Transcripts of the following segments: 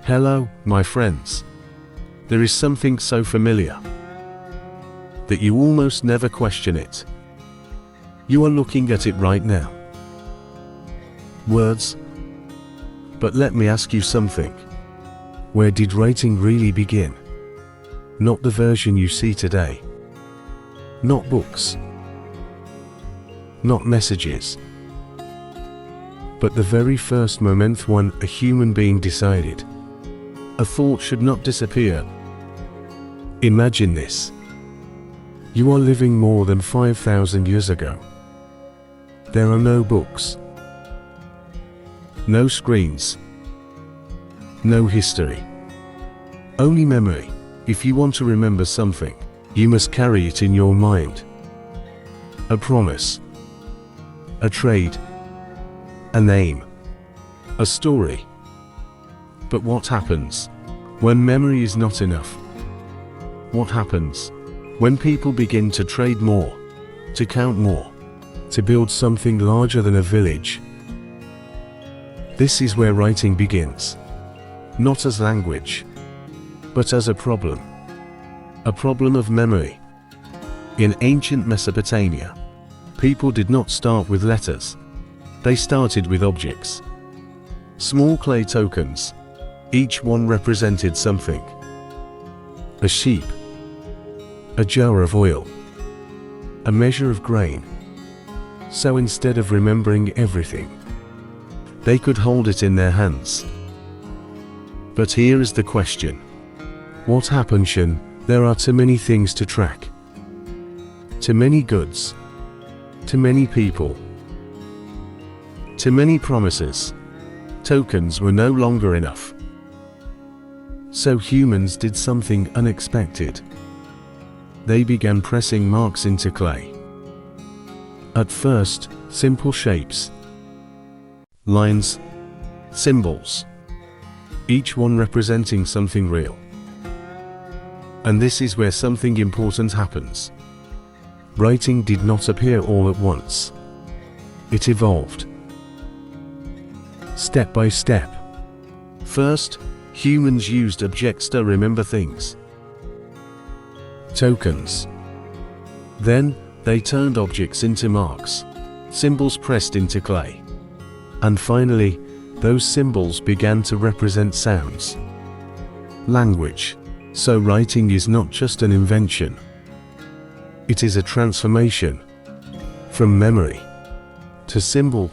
Hello, my friends. There is something so familiar that you almost never question it. You are looking at it right now. Words. But let me ask you something. Where did writing really begin? Not the version you see today. Not books. Not messages. But the very first moment when a human being decided a thought should not disappear. Imagine this. You are living more than 5,000 years ago. There are no books, no screens, no history, only memory. If you want to remember something, you must carry it in your mind. A promise, a trade, a name, a story. But what happens when memory is not enough? What happens when people begin to trade more, to count more, to build something larger than a village? This is where writing begins. Not as language, but as a problem of memory. In ancient Mesopotamia, people did not start with letters. They started with objects. Small clay tokens. Each one represented something. A sheep, a jar of oil, a measure of grain. So instead of remembering everything, they could hold it in their hands. But here is the question. What happens when there are too many things to track? Too many goods, too many people, too many promises. Tokens were no longer enough. So humans did something unexpected. They began pressing marks into clay. At first, simple shapes, lines, symbols, each one representing something real. And this is where something important happens. Writing did not appear all at once. It evolved. Step by step. First, humans used objects to remember things. Tokens. Then, they turned objects into marks, symbols pressed into clay. And finally, those symbols began to represent sounds. Language. So writing is not just an invention. It is a transformation. From memory, to symbol,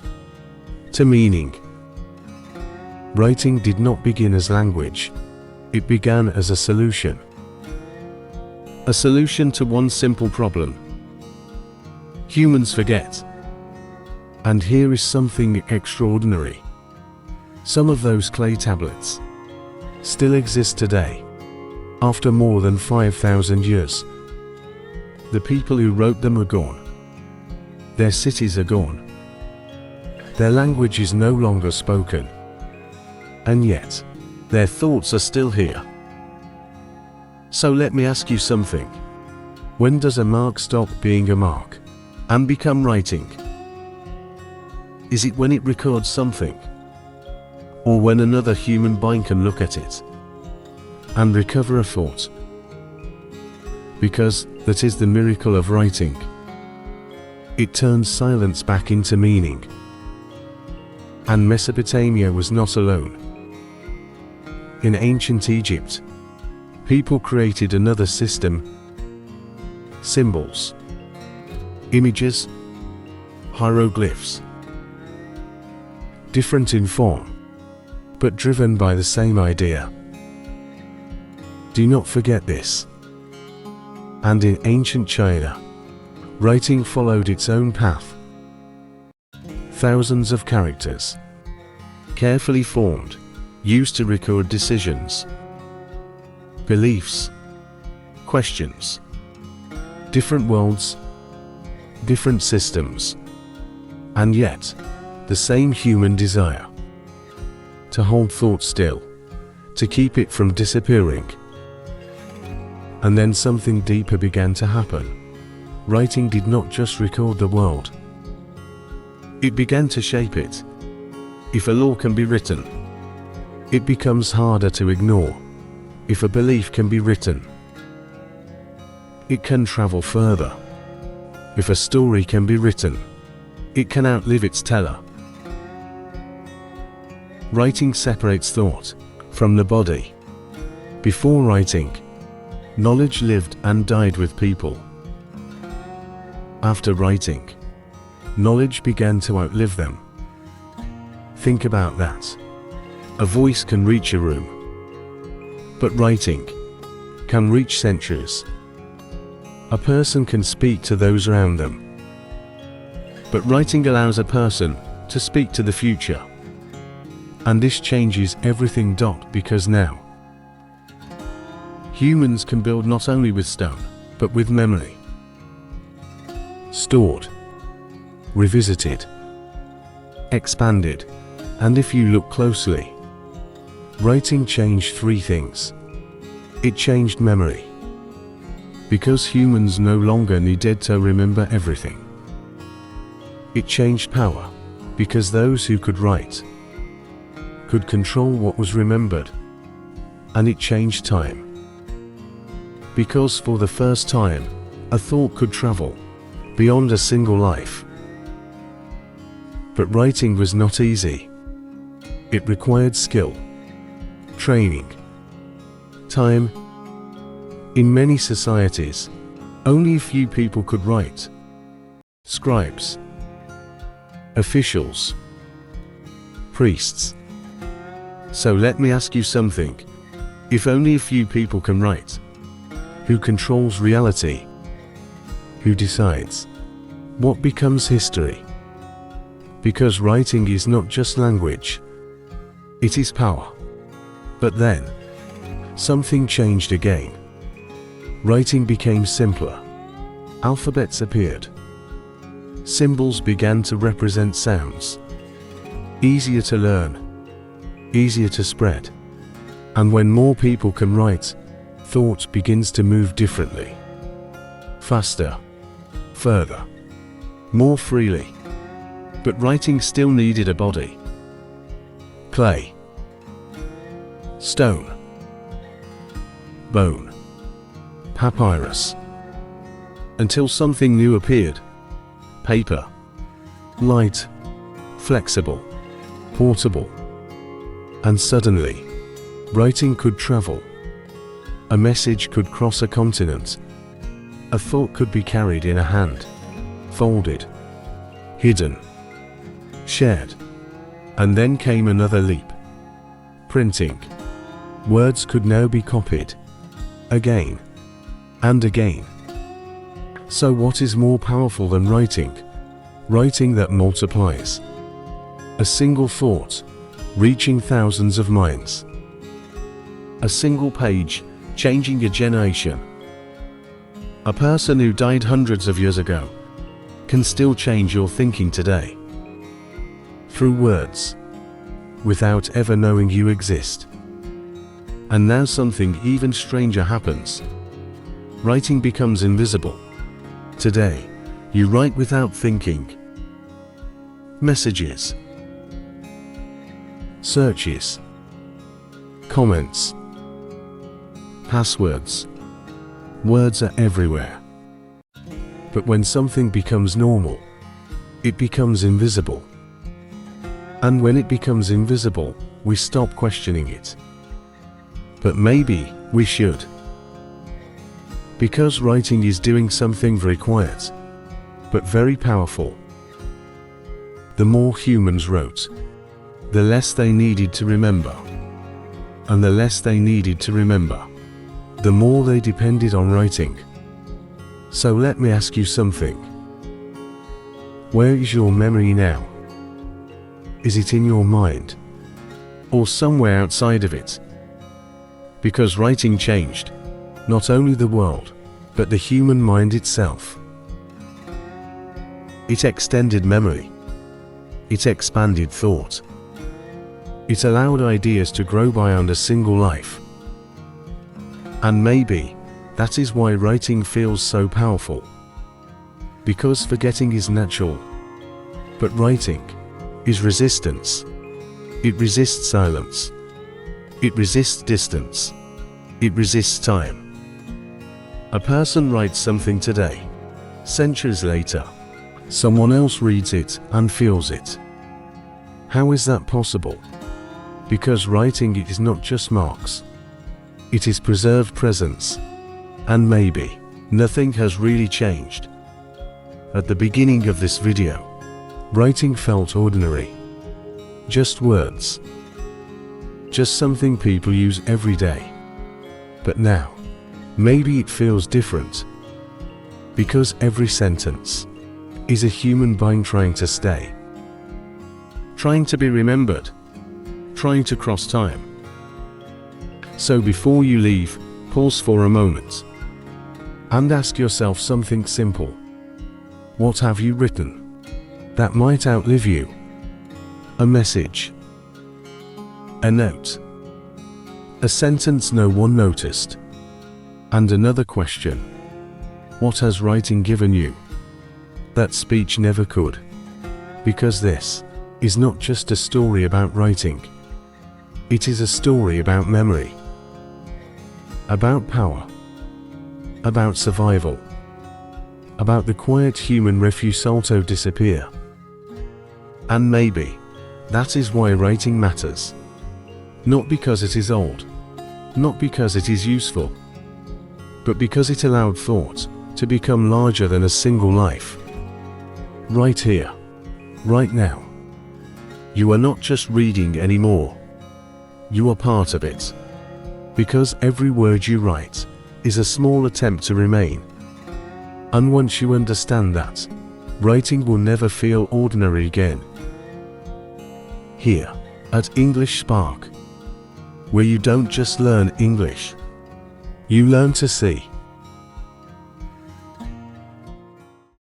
to meaning. Writing did not begin as language. It began as a solution. A solution to one simple problem. Humans forget. And here is something extraordinary. Some of those clay tablets still exist today, after more than 5,000 years. The people who wrote them are gone. Their cities are gone. Their language is no longer spoken. And yet, their thoughts are still here. So let me ask you something. When does a mark stop being a mark and become writing? Is it when it records something? Or when another human being can look at it and recover a thought? Because that is the miracle of writing. It turns silence back into meaning. And Mesopotamia was not alone. In ancient Egypt, people created another system. Symbols, images, hieroglyphs. Different in form, but driven by the same idea. Do not forget this. And in ancient China, writing followed its own path. Thousands of characters, carefully formed, used to record decisions, beliefs, questions, different worlds, different systems, and yet, the same human desire. To hold thought still, to keep it from disappearing. And then something deeper began to happen. Writing did not just record the world. It began to shape it. If a law can be written, It becomes harder to ignore if a belief can be written. It can travel further if a story can be written. It can outlive its teller. Writing separates thought from the body. Before writing, knowledge lived and died with people. After writing, knowledge began to outlive them. Think about that. A voice can reach a room, but writing can reach centuries. A person can speak to those around them, but writing allows a person to speak to the future. And this changes everything. Because now, humans can build not only with stone, but with memory. Stored, revisited, expanded, and if you look closely, writing changed three things. It changed memory, because humans no longer needed to remember everything. It changed power, because those who could write could control what was remembered. And it changed time, because for the first time, a thought could travel beyond a single life. But writing was not easy. It required skill, training, time. In many societies, only a few people could write. Scribes, officials, priests. So let me ask you something. If only a few people can write, who controls reality? Who decides what becomes history? Because writing is not just language, it is power. But then, something changed again. Writing became simpler. Alphabets appeared. Symbols began to represent sounds. Easier to learn, easier to spread. And when more people can write, thought begins to move differently. Faster, further, more freely. But writing still needed a body. Clay, stone, bone, papyrus. Until something new appeared. Paper. Light, flexible, portable. And suddenly, writing could travel. A message could cross a continent. A thought could be carried in a hand, folded, hidden, shared. And then came another leap. Printing. Words could now be copied, again and again. So what is more powerful than writing? Writing that multiplies. A single thought, reaching thousands of minds. A single page, changing a generation. A person who died hundreds of years ago can still change your thinking today. Through words, without ever knowing you exist. And now something even stranger happens. Writing becomes invisible. Today, you write without thinking. Messages, searches, comments, passwords. Words are everywhere. But when something becomes normal, it becomes invisible. And when it becomes invisible, we stop questioning it. But maybe we should. Because writing is doing something very quiet, but very powerful. The more humans wrote, the less they needed to remember. And the less they needed to remember, the more they depended on writing. So let me ask you something. Where is your memory now? Is it in your mind? Or somewhere outside of it? Because writing changed not only the world, but the human mind itself. It extended memory. It expanded thought. It allowed ideas to grow beyond a single life. And maybe that is why writing feels so powerful. Because forgetting is natural. But writing is resistance. It resists silence. It resists distance. It resists time. A person writes something today. Centuries later, someone else reads it and feels it. How is that possible? Because writing it is not just marks. It is preserved presence. And maybe nothing has really changed. At the beginning of this video, writing felt ordinary. Just words. Just something people use every day. But now, maybe it feels different. Because every sentence is a human being trying to stay. Trying to be remembered. Trying to cross time. So before you leave, pause for a moment. And ask yourself something simple. What have you written that might outlive you? A message. A note. A sentence no one noticed. And another question. What has writing given you that speech never could? Because this is not just a story about writing. It is a story about memory. About power. About survival. About the quiet human refusal to disappear. And maybe that is why writing matters. Not because it is old, not because it is useful, but because it allowed thought to become larger than a single life. Right here, right now. You are not just reading anymore. You are part of it. Because every word you write is a small attempt to remain. And once you understand that, writing will never feel ordinary again. Here, at English Spark, where you don't just learn English, you learn to see.